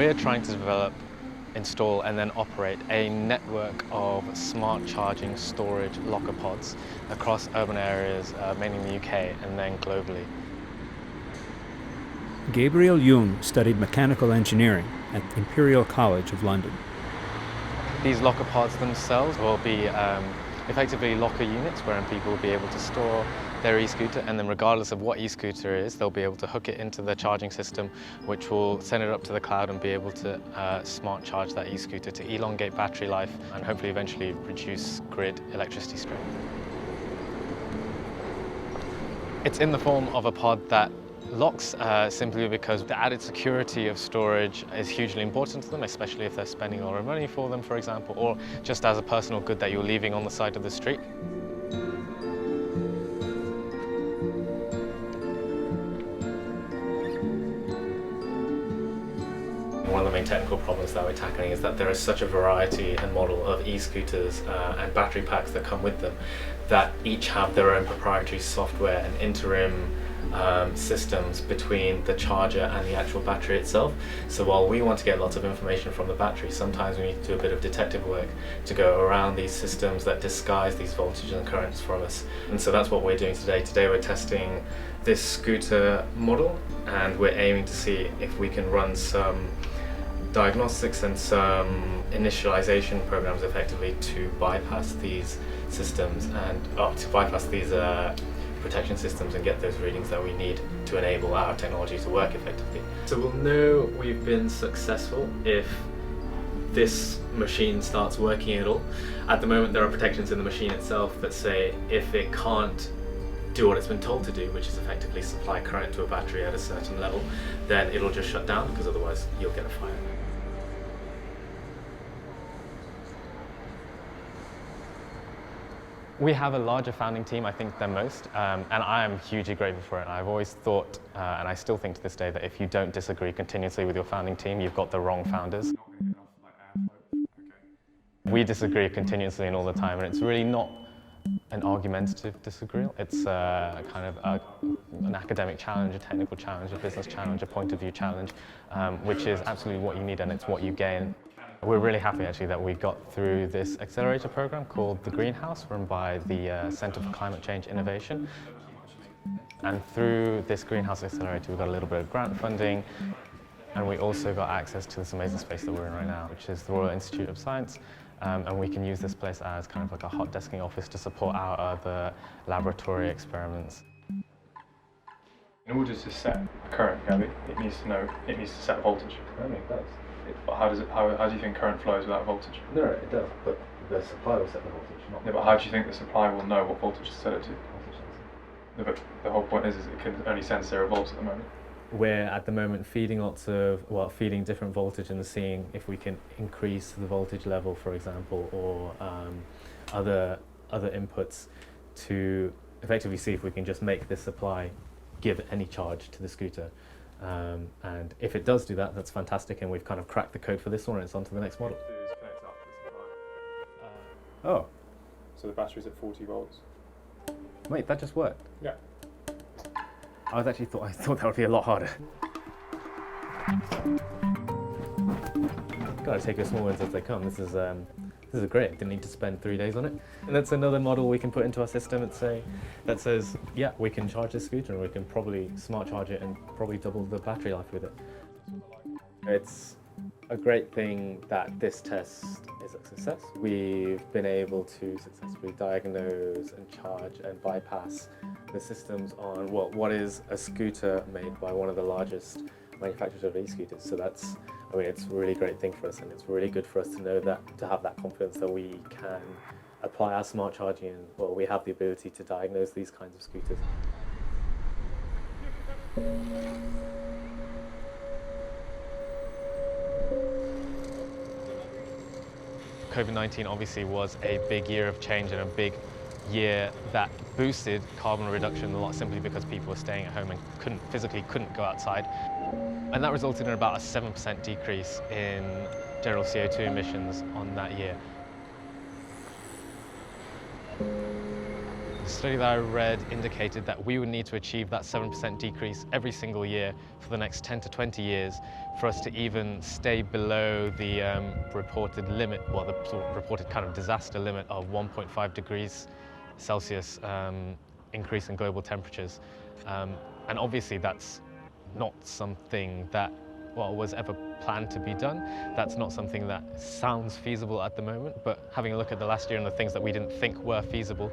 We're trying to develop, install and then operate a network of smart charging storage locker pods across urban areas, mainly in the UK and then globally. Gabriel Young studied mechanical engineering at Imperial College of London. These locker pods themselves will be effectively locker units wherein people will be able to store their e-scooter, and then regardless of what e-scooter is, they'll be able to hook it into the charging system, which will send it up to the cloud and be able to smart charge that e-scooter to elongate battery life and hopefully eventually reduce grid electricity strain. It's in the form of a pod that locks simply because the added security of storage is hugely important to them, especially if they're spending a lot of money for them, for example, or just as a personal good that you're leaving on the side of the street. One of the main technical problems that we're tackling is that there is such a variety and model of e-scooters and battery packs that come with them that each have their own proprietary software and interim systems between the charger and the actual battery itself. So while we want to get lots of information from the battery, sometimes we need to do a bit of detective work to go around these systems that disguise these voltages and currents from us. And so that's what we're doing today. Today we're testing this scooter model, and we're aiming to see if we can run some diagnostics and some initialization programs effectively to bypass these systems and to bypass these protection systems and get those readings that we need to enable our technology to work effectively. So we'll know we've been successful if this machine starts working at all. At the moment there are protections in the machine itself that say if it can't do what it's been told to do, which is effectively supply current to a battery at a certain level, then it'll just shut down, because otherwise you'll get a fire. We have a larger founding team, I think, than most, and I am hugely grateful for it. I've always thought, and I still think to this day, that if you don't disagree continuously with your founding team, you've got the wrong founders. We disagree continuously and all the time, and it's really not an argumentative disagreement. It's kind of an academic challenge, a technical challenge, a business challenge, a point of view challenge, which is absolutely what you need, and it's what you gain. We're really happy actually that we got through this accelerator program called the Greenhouse, run by the Centre for Climate Change Innovation. And through this Greenhouse accelerator we got a little bit of grant funding, and we also got access to this amazing space that we're in right now, which is the Royal Institute of Science. And we can use this place as kind of like a hot desking office to support our other laboratory experiments. In order to set a current, Gabby, it needs to set a voltage. I mean, it does. But how do you think current flows without voltage? No, it does, but the supply will set the voltage, not Yeah, but how do you think the supply will know what voltage to set it to? No, but the whole point is it can only sense 0 volts at the moment. We're at the moment feeding feeding different voltage and seeing if we can increase the voltage level, for example, or other inputs to effectively see if we can just make this supply give any charge to the scooter. And if it does do that, that's fantastic, and we've kind of cracked the code for this one, and it's on to the next model. Oh. So the battery's at 40 volts. Wait, that just worked? Yeah. I thought that would be a lot harder. Gotta take your small wins as they come. This is great. Didn't need to spend 3 days on it. And that's another model we can put into our system that says, yeah, we can charge this scooter and we can probably smart charge it and probably double the battery life with it. It's a great thing that this test is a success. We've been able to successfully diagnose and charge and bypass the systems on what is a scooter made by one of the largest manufacturers of e-scooters. So it's a really great thing for us, and it's really good for us to know that, to have that confidence that we can apply our smart charging and we have the ability to diagnose these kinds of scooters. COVID-19 obviously was a big year of change and a big year that boosted carbon reduction a lot, simply because people were staying at home and physically couldn't go outside. And that resulted in about a 7% decrease in general CO2 emissions on that year. study that I read indicated that we would need to achieve that 7% decrease every single year for the next 10 to 20 years for us to even stay below the reported limit, well, the sort of reported kind of disaster limit of 1.5 degrees Celsius increase in global temperatures. And obviously that's not something that, well, was ever planned to be done. That's not something that sounds feasible at the moment, but having a look at the last year and the things that we didn't think were feasible,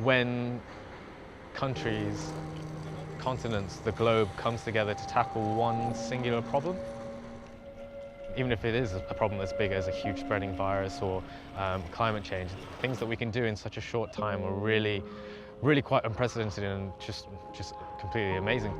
when countries, continents, the globe comes together to tackle one singular problem, even if it is a problem as big as a huge spreading virus or climate change, things that we can do in such a short time are really quite unprecedented and just completely amazing.